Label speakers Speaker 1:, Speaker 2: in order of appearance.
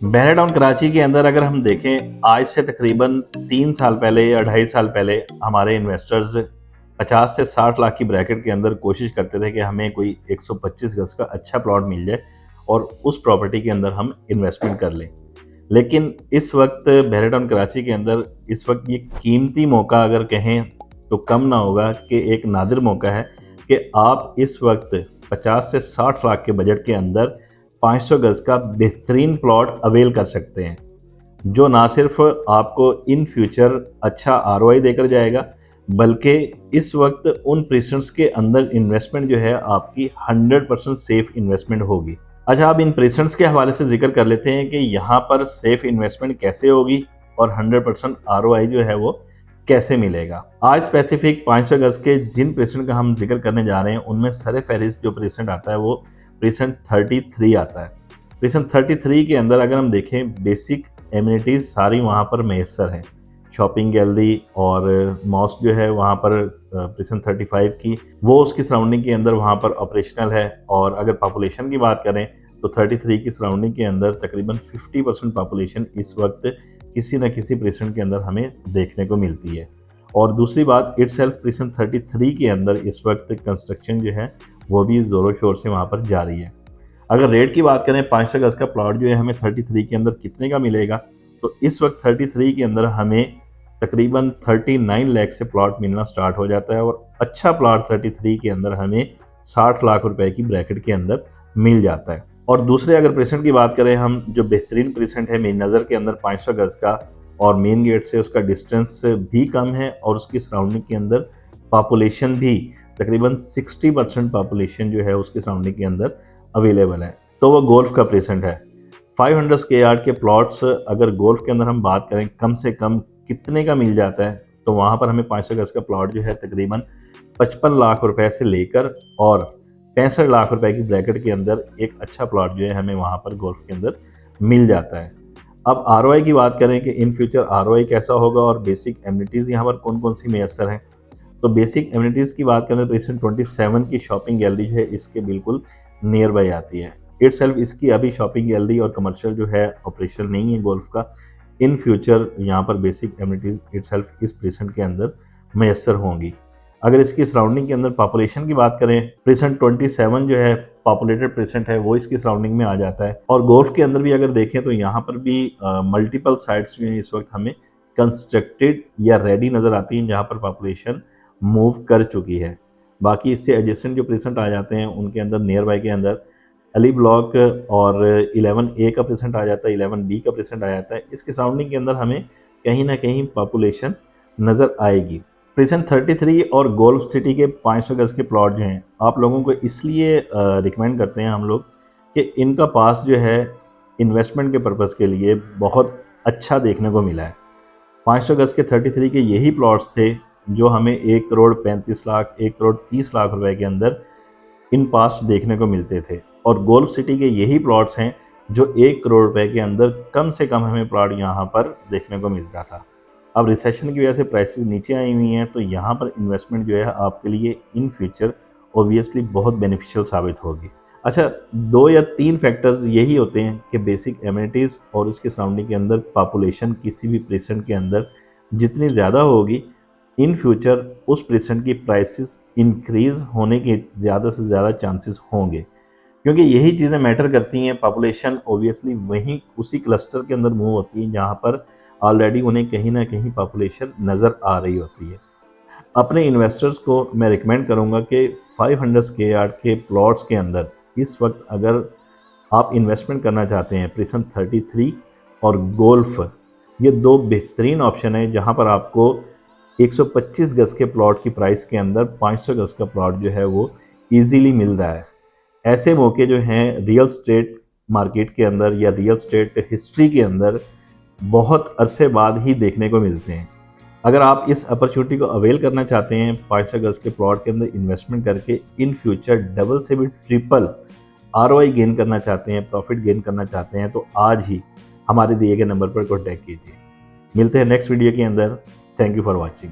Speaker 1: बहराडाउन कराची के अंदर अगर हम देखें, आज से तकरीबन 3 साल पहले या 2.5 साल पहले हमारे इन्वेस्टर्स 50 से 60 लाख की ब्रैकेट के अंदर कोशिश करते थे कि हमें कोई 125 गज का अच्छा प्लॉट मिल जाए और उस प्रॉपर्टी के अंदर हम इन्वेस्टमेंट कर लें। लेकिन इस वक्त बहराडाउन कराची के अंदर इस वक्त ये कीमती मौका अगर कहें तो कम ना होगा कि एक नादिर मौका है कि आप इस वक्त 50 से 60 लाख के बजट के अंदर 500 गज का बेहतरीन प्लॉट अवेल कर सकते हैं, जो ना सिर्फ आपको इन फ्यूचर अच्छा आरओआई देकर जाएगा, बल्कि इस वक्त उन प्रेसिडेंट्स के अंदर इन्वेस्टमेंट जो है आपकी 100% सेफ इन्वेस्टमेंट होगी। अच्छा, अब इन प्रेसिडेंट्स के हवाले से जिक्र कर लेते हैं कि यहाँ पर सेफ इन्वेस्टमेंट कैसे होगी और 100% आरओआई जो है वो कैसे मिलेगा। आज स्पेसिफिक 500 गज के जिन प्रेसिडेंट का हम जिक्र करने जा रहे हैं उनमें सर फहरिस्त जो प्रेसिडेंट आता है वो प्रेसिडेंट 33 आता है। प्रेसिडेंट 33 के अंदर अगर हम देखें, बेसिक एमिनिटीज़ सारी वहाँ पर मैसर हैं। शॉपिंग गैलरी और मॉस्क जो है वहाँ पर प्रेसिडेंट 35 की वो उसकी सराउंडिंग के अंदर वहाँ पर ऑपरेशनल है। और अगर पॉपुलेशन की बात करें तो 33 की सराउंडिंग के अंदर तकरीबन 50% पॉपुलेशन इस वक्त किसी न किसी प्रेसिडेंट के अंदर हमें देखने को मिलती है। और दूसरी बात, इटसेल्फ प्रेसिडेंट 33 के अंदर इस वक्त कंस्ट्रक्शन जो है वो भी ज़ोरों शोर से वहाँ पर जारी है। अगर रेट की बात करें, 500 गज का प्लॉट जो है हमें 33 के अंदर कितने का मिलेगा, तो इस वक्त 33 के अंदर हमें तकरीबन 39 लाख से प्लॉट मिलना स्टार्ट हो जाता है और अच्छा प्लॉट 33 के अंदर हमें 60 लाख रुपए की ब्रैकेट के अंदर मिल जाता है। और दूसरे अगर प्रेसेंट की बात करें हम, जो बेहतरीन प्रेसेंट है मेरी नज़र के अंदर 500 गज का और मेन गेट से उसका डिस्टेंस भी कम है और उसकी सराउंडिंग के अंदर पॉपुलेशन भी तकरीबन 60% पॉपुलेशन जो है उसकी सराउंडिंग के अंदर अवेलेबल है, तो वो गोल्फ का प्रेसेंट है। 500 के यार्ड के प्लॉट्स अगर गोल्फ के अंदर हम बात करें कम से कम कितने का मिल जाता है, तो वहाँ पर हमें 500 गज का प्लॉट जो है तकरीबन 55 लाख रुपए से लेकर और 65 लाख रुपए की ब्रैकेट के अंदर एक अच्छा प्लॉट जो है हमें वहाँ पर गोल्फ के अंदर मिल जाता है। अब आरओआई की बात करें कि इन फ्यूचर आरओआई कैसा होगा और बेसिक एमिनिटीज़ यहाँ पर कौन कौन सी मैसर हैं, तो बेसिक एमिनिटीज़ की बात करें तो प्रेसिडेंट 27 की शॉपिंग गैलरी जो है इसके बिल्कुल नियर बाई आती है। इटसेल्फ इसकी अभी शॉपिंग गैलरी और कमर्शियल जो है ऑपरेशन नहीं है गोल्फ का। इन फ्यूचर यहाँ पर बेसिक एमिनिटीज़ इटसेल्फ इस प्रेसेंट के अंदर मैसर होंगी। अगर इसकी सराउंडिंग के अंदर पॉपुलेशन की बात करें, प्रेसेंट 27 जो है पॉपुलेटेड प्रेसेंट है वो इसकी सराउंडिंग में आ जाता है। और गोल्फ के अंदर भी अगर देखें तो यहाँ पर भी मल्टीपल साइट्स जो हैं इस वक्त हमें कंस्ट्रक्टेड या रेडी नज़र आती हैं जहाँ पर पॉपुलेशन मूव कर चुकी है। बाकी इससे एडजेसेंट जो प्रेसेंट आ जाते हैं उनके अंदर नियर बाई के अंदर अली ब्लॉक और 11A का प्रेसेंट आ जाता है, 11B का प्रेसेंट आ जाता है। इसके सराउंडिंग के अंदर हमें कहीं ना कहीं पॉपुलेशन नज़र आएगी। प्रेसेंट 33 और गोल्फ सिटी के 500 गज के प्लॉट जो हैं आप लोगों को इसलिए रिकमेंड करते हैं हम लोग कि इनका पास जो है इन्वेस्टमेंट के पर्पज़ के लिए बहुत अच्छा देखने को मिला है। 500 गज के 33 के यही प्लॉट्स थे जो हमें 1 करोड़ 35 लाख 1 करोड़ 30 लाख रुपए के अंदर इन पास्ट देखने को मिलते थे। और गोल्फ सिटी के यही प्लॉट्स हैं जो 1 करोड़ रुपए के अंदर कम से कम हमें प्लॉट यहाँ पर देखने को मिलता था। अब रिसेशन की वजह से प्राइसेस नीचे आई हुई हैं, तो यहाँ पर इन्वेस्टमेंट जो है आपके लिए इन फ्यूचर ओबियसली बहुत बेनिफिशियल साबित होगी। अच्छा, 2 या 3 फैक्टर्स यही होते हैं कि बेसिक एमिनिटीज़ और उसके सराउंडिंग के अंदर पॉपुलेशन किसी भी प्रेसेंट के अंदर जितनी ज़्यादा होगी, इन फ्यूचर उस प्रेसेंट की प्राइसेस इंक्रीज़ होने के ज़्यादा से ज़्यादा चांसेस होंगे, क्योंकि यही चीज़ें मैटर करती हैं। पॉपुलेशन ओबियसली वहीं उसी क्लस्टर के अंदर मूव होती है जहाँ पर ऑलरेडी उन्हें कहीं ना कहीं पॉपुलेशन नज़र आ रही होती है। अपने इन्वेस्टर्स को मैं रिकमेंड करूँगा कि 500 स्क्वायर यार्ड के प्लॉट्स के अंदर इस वक्त अगर आप इन्वेस्टमेंट करना चाहते हैं, प्रेसेंट 33 और गोल्फ ये 2 बेहतरीन ऑप्शन है जहाँ पर आपको 125 गज के प्लॉट की प्राइस के अंदर 500 गज का प्लॉट जो है वो ईजीली मिल रहा है। ऐसे मौके जो हैं रियल स्टेट मार्केट के अंदर या रियल स्टेट हिस्ट्री के अंदर बहुत अरसे बाद ही देखने को मिलते हैं। अगर आप इस अपॉर्चुनिटी को अवेल करना चाहते हैं, 500 गज के प्लॉट के अंदर इन्वेस्टमेंट करके इन फ्यूचर डबल से भी ट्रिपल आरओआई गेन करना चाहते हैं, प्रॉफिट गेन करना चाहते हैं, तो आज ही हमारे दिए गए नंबर पर कॉन्टैक्ट कीजिए। मिलते हैं नेक्स्ट वीडियो के अंदर। Thank you for watching.